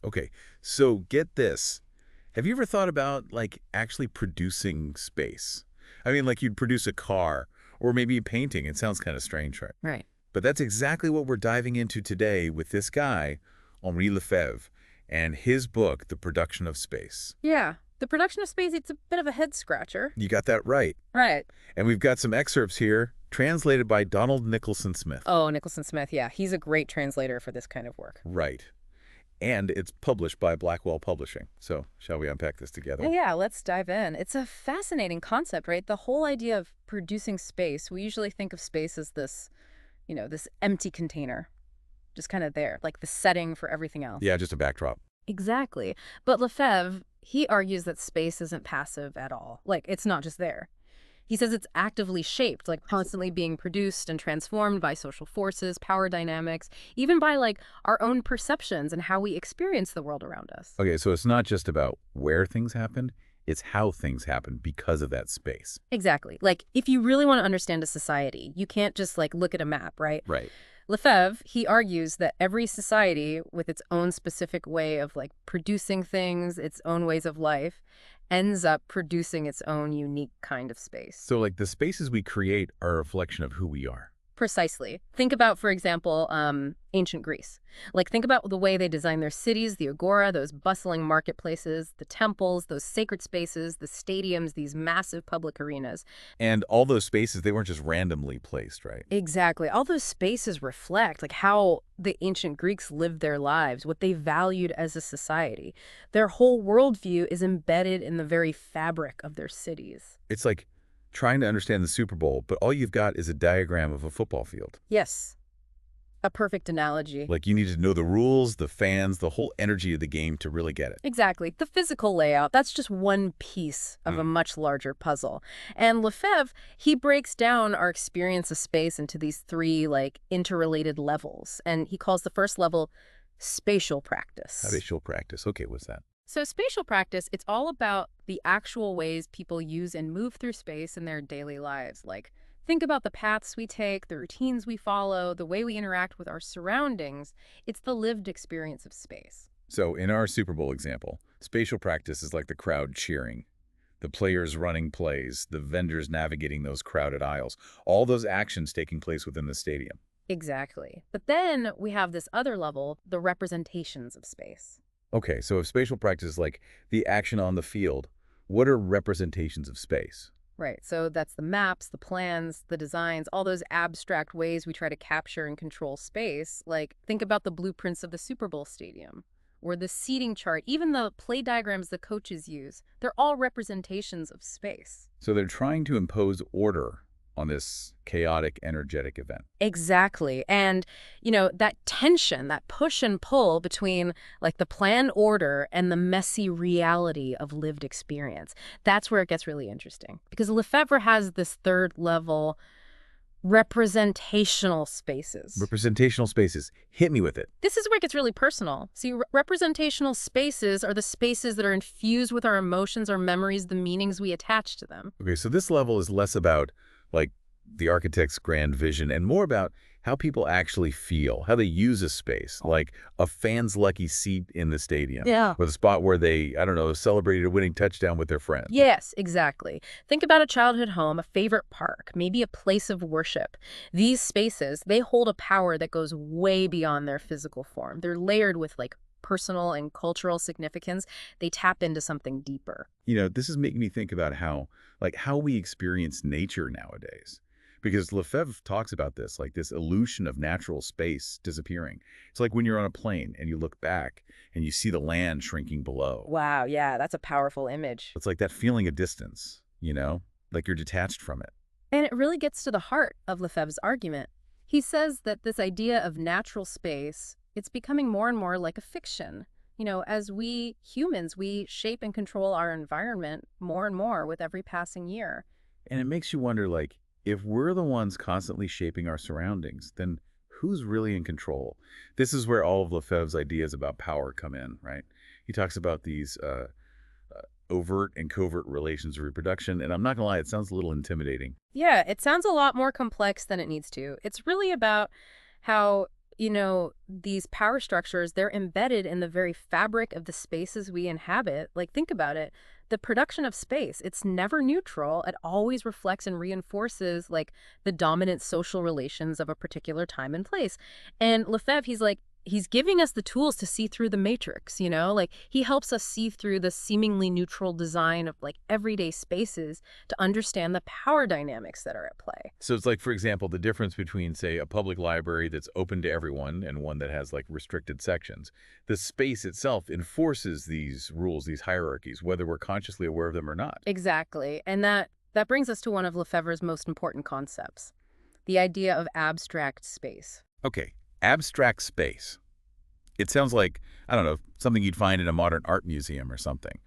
Okay, so get this. Have you ever thought about, like, actually producing space? I mean, like you'd produce a car or maybe a painting. It sounds kind of strange, right? Right. But that's exactly what we're diving into today with this guy, Henri Lefebvre, and his book, The Production of Space. Yeah. The production of space, it's a bit of a head scratcher. You got that right. Right. And we've got some excerpts here, translated by Donald Nicholson Smith. Oh, Nicholson Smith, yeah. He's a great translator for this kind of work. Right. And it's published by Blackwell Publishing. So, shall we unpack this together? Yeah, let's dive in. It's a fascinating concept, right? The whole idea of producing space, we usually think of space as this, this empty container, just kind of there, like the setting for everything else. Yeah, just a backdrop. Exactly. But Lefebvre, he argues that space isn't passive at all. Like, it's not just there. He says it's actively shaped, like constantly being produced and transformed by social forces, power dynamics, even by like our own perceptions and how we experience the world around us. Okay, so it's not just about where things happen, it's how things happen because of that space. Exactly. Like, if you really want to understand a society, you can't just like look at a map, right? Right. Lefebvre, he argues that every society with its own specific way of like producing things, its own ways of life, ends up producing its own unique kind of space. So, like, the spaces we create are a reflection of who we are. Precisely. Think about, for example, ancient Greece. Like, think about the way they designed their cities, the agora, those bustling marketplaces, the temples, those sacred spaces, the stadiums, these massive public arenas. And all those spaces, they weren't just randomly placed, right? Exactly. All those spaces reflect, like, how the ancient Greeks lived their lives, what they valued as a society. Their whole worldview is embedded in the very fabric of their cities. It's like trying to understand the Super Bowl, but all you've got is a diagram of a football field. Yes. A perfect analogy. Like, you need to know the rules, the fans, the whole energy of the game to really get it. Exactly. The physical layout, that's just one piece of a much larger puzzle. And Lefebvre, he breaks down our experience of space into these three, like, interrelated levels. And he calls the first level spatial practice. Spatial practice. Okay, what's that? So spatial practice, it's all about the actual ways people use and move through space in their daily lives. Like, think about the paths we take, the routines we follow, the way we interact with our surroundings. It's the lived experience of space. So, in our Super Bowl example, spatial practice is like the crowd cheering, the players running plays, the vendors navigating those crowded aisles, all those actions taking place within the stadium. Exactly. But then we have this other level, the representations of space. Okay, so if spatial practice is like the action on the field, what are representations of space? Right. So that's the maps, the plans, the designs, all those abstract ways we try to capture and control space. Like, think about the blueprints of the Super Bowl stadium or the seating chart, even the play diagrams the coaches use. They're all representations of space. So they're trying to impose order on this chaotic, energetic event. Exactly. And, that tension, that push and pull between like the planned order and the messy reality of lived experience, that's where it gets really interesting. Because Lefebvre has this third level, representational spaces. Representational spaces. Hit me with it. This is where it gets really personal. See, representational spaces are the spaces that are infused with our emotions, our memories, the meanings we attach to them. Okay, so this level is less about, like, the architect's grand vision and more about how people actually feel, how they use a space, like a fan's lucky seat in the stadium. Yeah. Or the spot where they, I don't know, celebrated a winning touchdown with their friends. Yes, exactly. Think about a childhood home, a favorite park, maybe a place of worship. These spaces, they hold a power that goes way beyond their physical form. They're layered with like personal and cultural significance. They tap into something deeper. This is making me think about how we experience nature nowadays. Because Lefebvre talks about this, like this illusion of natural space disappearing. It's like when you're on a plane and you look back and you see the land shrinking below. Wow, yeah, that's a powerful image. It's like that feeling of distance, like you're detached from it. And it really gets to the heart of Lefebvre's argument. He says that this idea of natural space, it's becoming more and more like a fiction. As we humans, we shape and control our environment more and more with every passing year. And it makes you wonder, like, if we're the ones constantly shaping our surroundings, then who's really in control? This is where all of Lefebvre's ideas about power come in, right? He talks about these overt and covert relations of reproduction, and I'm not gonna lie, it sounds a little intimidating. Yeah, it sounds a lot more complex than it needs to. It's really about how these power structures, they're embedded in the very fabric of the spaces we inhabit. Like, think about it. The production of space, it's never neutral. It always reflects and reinforces, like, the dominant social relations of a particular time and place. And Lefebvre, he's giving us the tools to see through the matrix, Like, he helps us see through the seemingly neutral design of, like, everyday spaces to understand the power dynamics that are at play. So it's like, for example, the difference between, say, a public library that's open to everyone and one that has, like, restricted sections. The space itself enforces these rules, these hierarchies, whether we're consciously aware of them or not. Exactly. And that brings us to one of Lefebvre's most important concepts, the idea of abstract space. Okay, abstract space. It sounds like, I don't know, something you'd find in a modern art museum or something.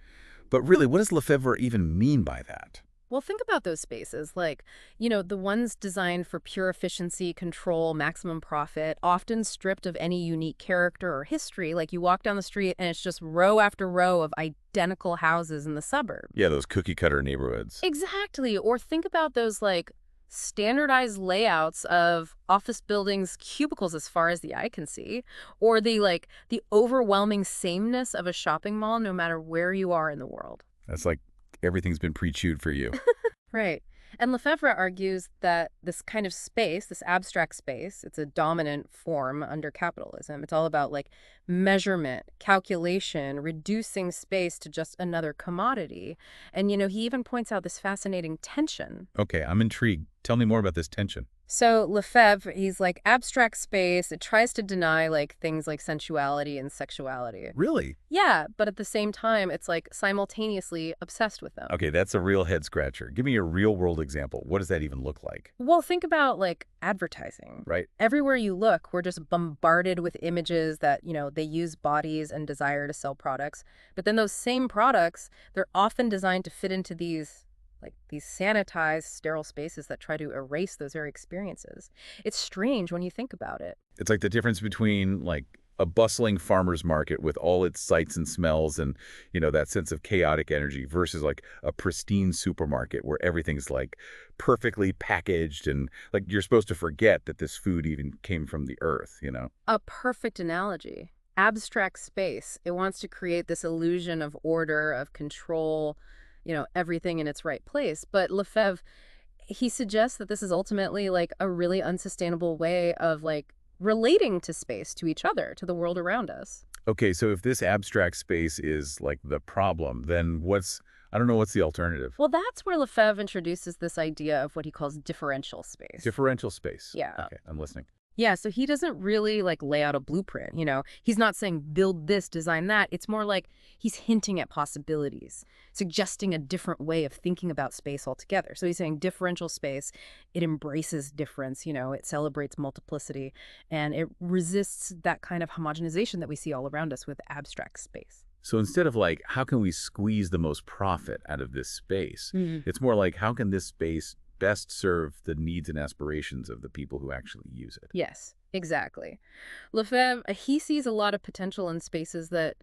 But really, what does Lefebvre even mean by that? Well, think about those spaces, like, the ones designed for pure efficiency, control, maximum profit, often stripped of any unique character or history. Like, you walk down the street and it's just row after row of identical houses in the suburb. Yeah, those cookie-cutter neighborhoods. Exactly. Or think about those, like, standardized layouts of office buildings, cubicles as far as the eye can see, or the overwhelming sameness of a shopping mall no matter where you are in the world. That's like everything's been pre-chewed for you. Right. And Lefebvre argues that this kind of space, this abstract space, it's a dominant form under capitalism. It's all about, like, measurement, calculation, reducing space to just another commodity. And, he even points out this fascinating tension. Okay, I'm intrigued. Tell me more about this tension. So Lefebvre, he's like, abstract space, it tries to deny, like, things like sensuality and sexuality. Really? Yeah, but at the same time, it's, like, simultaneously obsessed with them. Okay, that's a real head-scratcher. Give me a real-world example. What does that even look like? Well, think about, like, advertising. Right. Everywhere you look, we're just bombarded with images that, they use bodies and desire to sell products. But then those same products, they're often designed to fit into these sanitized, sterile spaces that try to erase those very experiences. It's strange when you think about it. It's like the difference between, like, a bustling farmer's market with all its sights and smells and, that sense of chaotic energy versus, like, a pristine supermarket where everything's, like, perfectly packaged and, like, you're supposed to forget that this food even came from the earth, A perfect analogy. Abstract space. It wants to create this illusion of order, of control, everything in its right place. But Lefebvre, he suggests that this is ultimately, like, a really unsustainable way of, like, relating to space, to each other, to the world around us. Okay, so if this abstract space is, like, the problem, then what's the alternative? Well, that's where Lefebvre introduces this idea of what he calls differential space. Differential space. Yeah. Okay, I'm listening. Yeah, so he doesn't really, like, lay out a blueprint, He's not saying build this, design that. It's more like he's hinting at possibilities, suggesting a different way of thinking about space altogether. So he's saying differential space, it embraces difference, it celebrates multiplicity, and it resists that kind of homogenization that we see all around us with abstract space. So instead of, like, how can we squeeze the most profit out of this space, it's more like, how can this space best serve the needs and aspirations of the people who actually use it? Yes, exactly. Lefebvre, he sees a lot of potential in spaces that,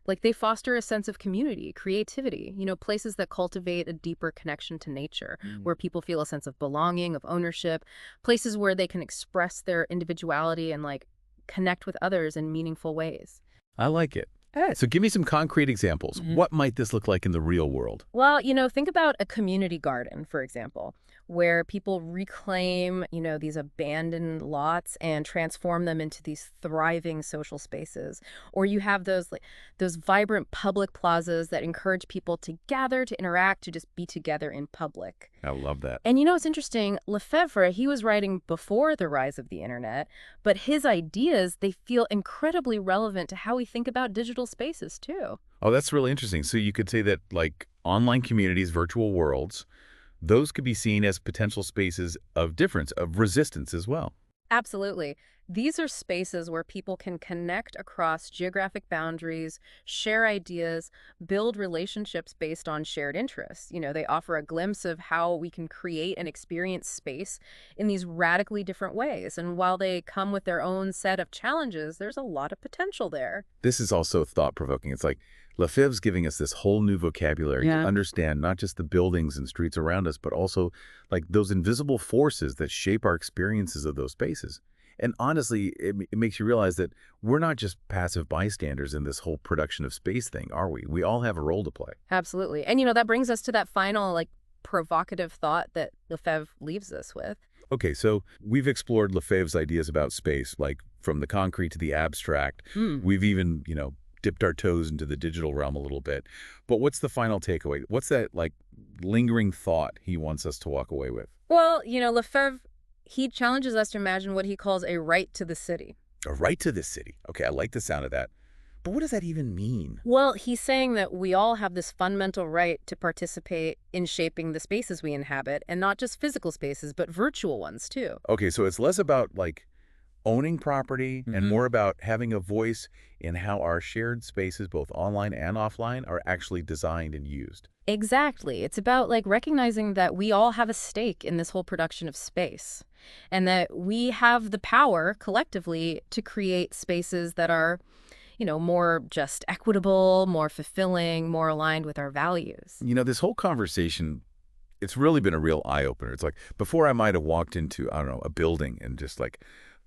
like, they foster a sense of community, creativity, places that cultivate a deeper connection to nature, where people feel a sense of belonging, of ownership, places where they can express their individuality and, like, connect with others in meaningful ways. I like it. So give me some concrete examples. What might this look like in the real world? Well, think about a community garden, for example, where people reclaim, these abandoned lots and transform them into these thriving social spaces. Or you have those vibrant public plazas that encourage people to gather, to interact, to just be together in public. I love that. And it's interesting, Lefebvre, he was writing before the rise of the internet, but his ideas, they feel incredibly relevant to how we think about digital spaces too. Oh, that's really interesting. So you could say that, like, online communities, virtual worlds, those could be seen as potential spaces of difference, of resistance as well. Absolutely. These are spaces where people can connect across geographic boundaries, share ideas, build relationships based on shared interests. They offer a glimpse of how we can create and experience space in these radically different ways. And while they come with their own set of challenges, there's a lot of potential there. This is also thought-provoking. It's like Lefebvre's giving us this whole new vocabulary to understand not just the buildings and streets around us, but also, like, those invisible forces that shape our experiences of those spaces. And honestly, it makes you realize that we're not just passive bystanders in this whole production of space thing, are we? We all have a role to play. Absolutely. And, that brings us to that final, provocative thought that Lefebvre leaves us with. Okay, so we've explored Lefebvre's ideas about space, like from the concrete to the abstract. Hmm. We've even, dipped our toes into the digital realm a little bit. But what's the final takeaway? What's that, lingering thought he wants us to walk away with? Well, Lefebvre, he challenges us to imagine what he calls a right to the city. A right to the city. Okay, I like the sound of that. But what does that even mean? Well, he's saying that we all have this fundamental right to participate in shaping the spaces we inhabit, and not just physical spaces, but virtual ones, too. Okay, so it's less about, owning property and Mhm. more about having a voice in how our shared spaces, both online and offline, are actually designed and used. Exactly. It's about recognizing that we all have a stake in this whole production of space, and that we have the power collectively to create spaces that are, more just equitable, more fulfilling, more aligned with our values. This whole conversation, it's really been a real eye-opener. It's like, before I might have walked into, I don't know, a building and just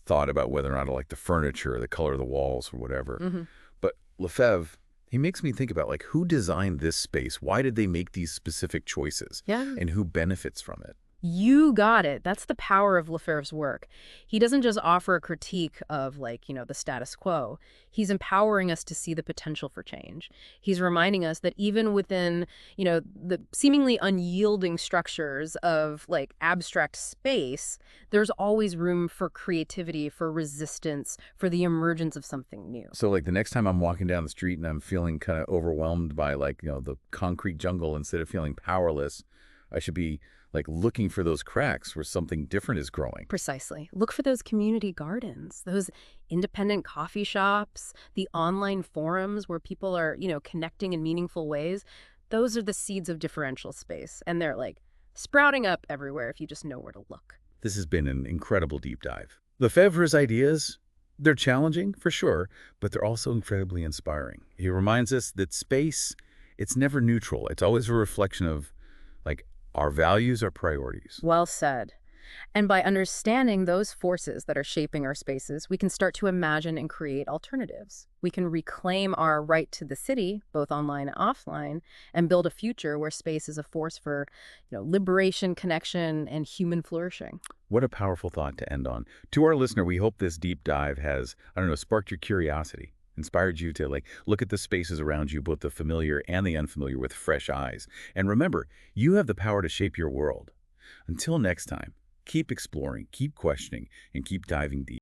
thought about whether or not I like the furniture or the color of the walls or whatever. Hmm. But Lefebvre, he makes me think about who designed this space? Why did they make these specific choices? Yeah. And who benefits from it? You got it. That's the power of Lefebvre's work. He doesn't just offer a critique of, the status quo. He's empowering us to see the potential for change. He's reminding us that even within, the seemingly unyielding structures of, abstract space, there's always room for creativity, for resistance, for the emergence of something new. So the next time I'm walking down the street and I'm feeling kind of overwhelmed by the concrete jungle, instead of feeling powerless, I should be looking for those cracks where something different is growing. Precisely. Look for those community gardens, those independent coffee shops, the online forums where people are, connecting in meaningful ways. Those are the seeds of differential space, and they're sprouting up everywhere if you just know where to look. This has been an incredible deep dive. Lefebvre's ideas, they're challenging for sure, but they're also incredibly inspiring. He reminds us that space, it's never neutral. It's always a reflection of our values, our priorities. Well said. And by understanding those forces that are shaping our spaces, we can start to imagine and create alternatives. We can reclaim our right to the city, both online and offline, and build a future where space is a force for, liberation, connection, and human flourishing. What a powerful thought to end on. To our listener, we hope this deep dive has, sparked your curiosity, inspired you to look at the spaces around you, both the familiar and the unfamiliar, with fresh eyes. And remember, you have the power to shape your world. Until next time, keep exploring, keep questioning, and keep diving deep.